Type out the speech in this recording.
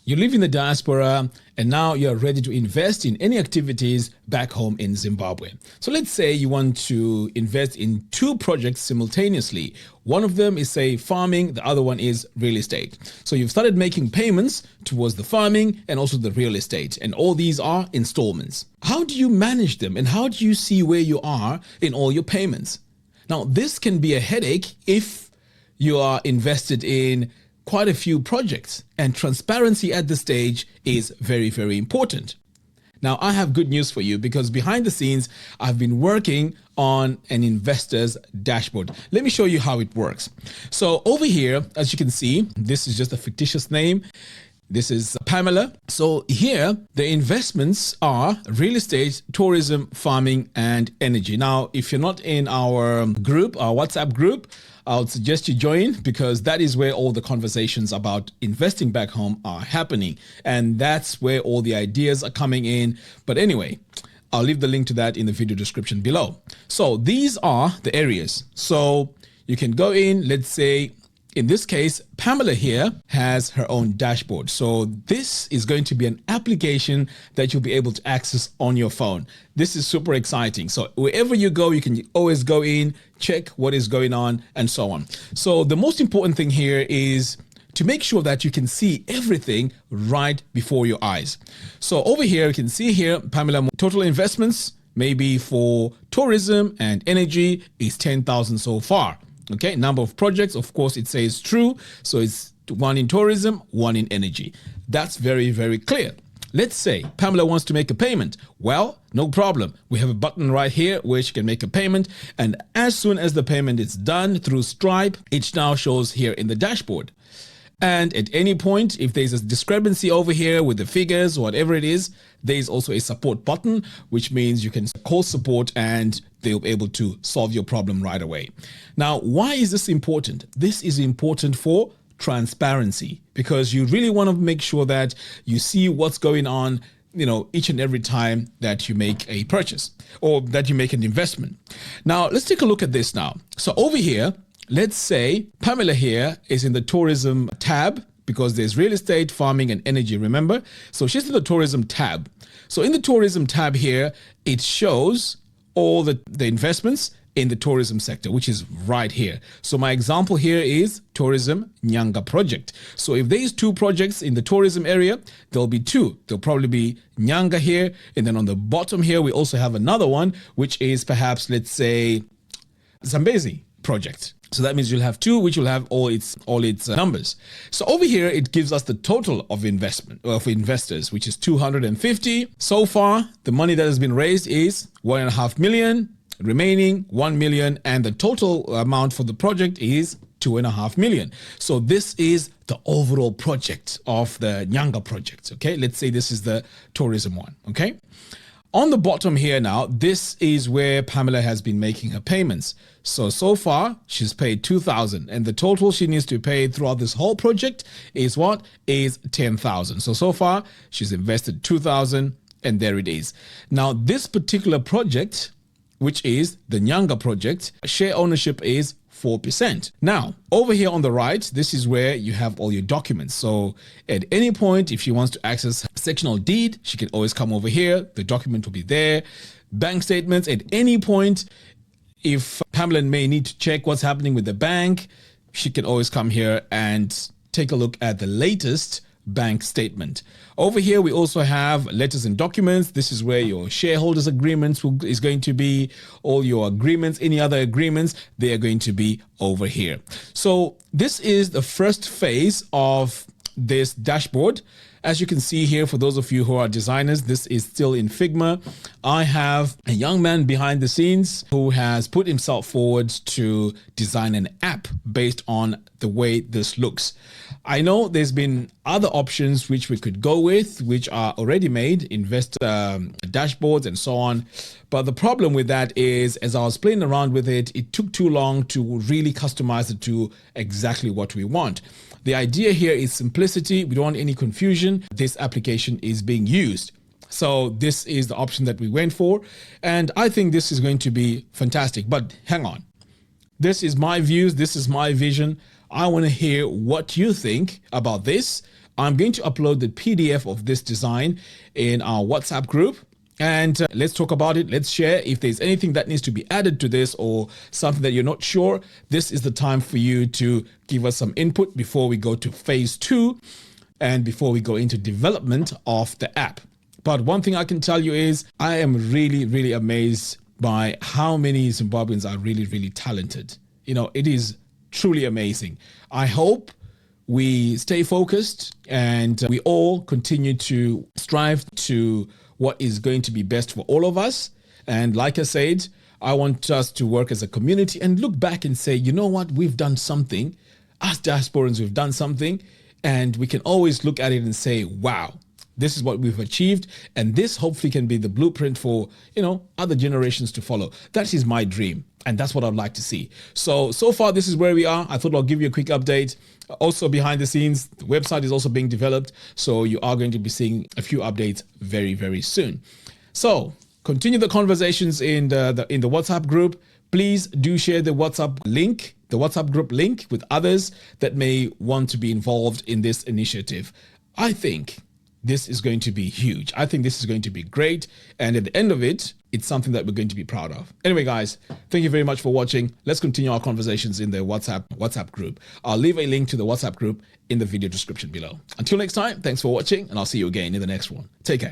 You live in the diaspora and now you're ready to invest in any activities back home in Zimbabwe. So let's say you want to invest in two projects simultaneously. One of them is, say, farming, the other one is real estate. So you've started making payments towards the farming and also the real estate, and all these are installments. How do you manage them and how do you see where you are in all your payments? Now, this can be a headache if you are invested in quite a few projects, and transparency at this stage is very, very important. Now, I have good news for you because behind the scenes, I've been working on an investor's dashboard. Let me show you how it works. So over here, as you can see, this is just a fictitious name. This is Pamela. So here, the investments are real estate, tourism, farming, and energy. Now, if you're not in our group, our WhatsApp group, I would suggest you join because that is where all the conversations about investing back home are happening. And that's where all the ideas are coming in. But anyway, I'll leave the link to that in the video description below. So these are the areas. So you can go in, let's say, in this case, Pamela here has her own dashboard. So this is going to be an application that you'll be able to access on your phone. This is super exciting. So wherever you go, you can always go in, check what is going on and so on. So the most important thing here is to make sure that you can see everything right before your eyes. So over here, you can see here, Pamela, total investments, maybe for tourism and energy is 10,000 so far. Okay, number of projects, of course, it says true. So it's one in tourism, one in energy. That's very, very clear. Let's say Pamela wants to make a payment. Well, no problem. We have a button right here where she can make a payment. And as soon as the payment is done through Stripe, it now shows here in the dashboard. And at any point, if there's a discrepancy over here with the figures or whatever it is, there's also a support button, which means you can call support and they'll be able to solve your problem right away. Now, why is this important? This is important for transparency because you really want to make sure that you see what's going on, each and every time that you make a purchase or that you make an investment. Now, let's take a look at this now. So over here, let's say Pamela here is in the tourism tab because there's real estate, farming, and energy, remember? So she's in the tourism tab. So in the tourism tab here, it shows all the investments in the tourism sector, which is right here. So my example here is tourism Nyanga project. So if there's two projects in the tourism area, there'll be two. There'll probably be Nyanga here. And then on the bottom here, we also have another one, which is perhaps, let's say, Zambezi project. So that means you'll have two, which will have all its numbers. So over here, it gives us the total of investors, which is 250. So far, the money that has been raised is 1.5 million, remaining 1 million, and the total amount for the project is 2.5 million. So this is the overall project of the Nyanga project. Okay, let's say this is the tourism one. Okay. On the bottom here now, this is where Pamela has been making her payments. So far, she's paid 2,000 and the total she needs to pay throughout this whole project is what? Is 10,000. So far, she's invested 2,000 and there it is. Now, this particular project, which is the Nyanga project, share ownership is 4%. Now, over here on the right, this is where you have all your documents. So at any point, if she wants to access sectional deed, she can always come over here. The document will be there. Bank statements at any point. If Pamela may need to check what's happening with the bank, she can always come here and take a look at the latest bank statement. Over here, we also have letters and documents. This is where your shareholders agreements is going to be, all your agreements, any other agreements, they are going to be over here. So this is the first phase of this dashboard. As you can see here, for those of you who are designers, this is still in Figma. I have a young man behind the scenes who has put himself forward to design an app based on the way this looks. I know there's been other options which we could go with, which are already made, investor dashboards and so on. But the problem with that is, as I was playing around with it, it took too long to really customize it to exactly what we want. The idea here is simplicity. We don't want any confusion. This application is being used. So this is the option that we went for. And I think this is going to be fantastic. But hang on. This is my views. This is my vision. I want to hear what you think about this. I'm going to upload the PDF of this design in our WhatsApp group. And let's talk about it. Let's share. If there's anything that needs to be added to this or something that you're not sure, this is the time for you to give us some input before we go to phase 2 and before we go into development of the app. But one thing I can tell you is I am really, really amazed by how many Zimbabweans are really, really talented. You know, it is truly amazing. I hope we stay focused and we all continue to strive to what is going to be best for all of us. And like I said, I want us to work as a community and look back and say, you know what, we've done something. As diasporans, we've done something. And we can always look at it and say, wow, this is what we've achieved. And this hopefully can be the blueprint for, other generations to follow. That is my dream. And that's what I'd like to see. So far, this is where we are. I thought I'll give you a quick update. Also behind the scenes, the website is also being developed. So you are going to be seeing a few updates very, very soon. So continue the conversations in the WhatsApp group. Please do share the WhatsApp link, the WhatsApp group link with others that may want to be involved in this initiative. I think this is going to be huge. I think this is going to be great. And at the end of it, it's something that we're going to be proud of. Anyway, guys, thank you very much for watching. Let's continue our conversations in the WhatsApp group. I'll leave a link to the WhatsApp group in the video description below. Until next time, thanks for watching, and I'll see you again in the next one. Take care.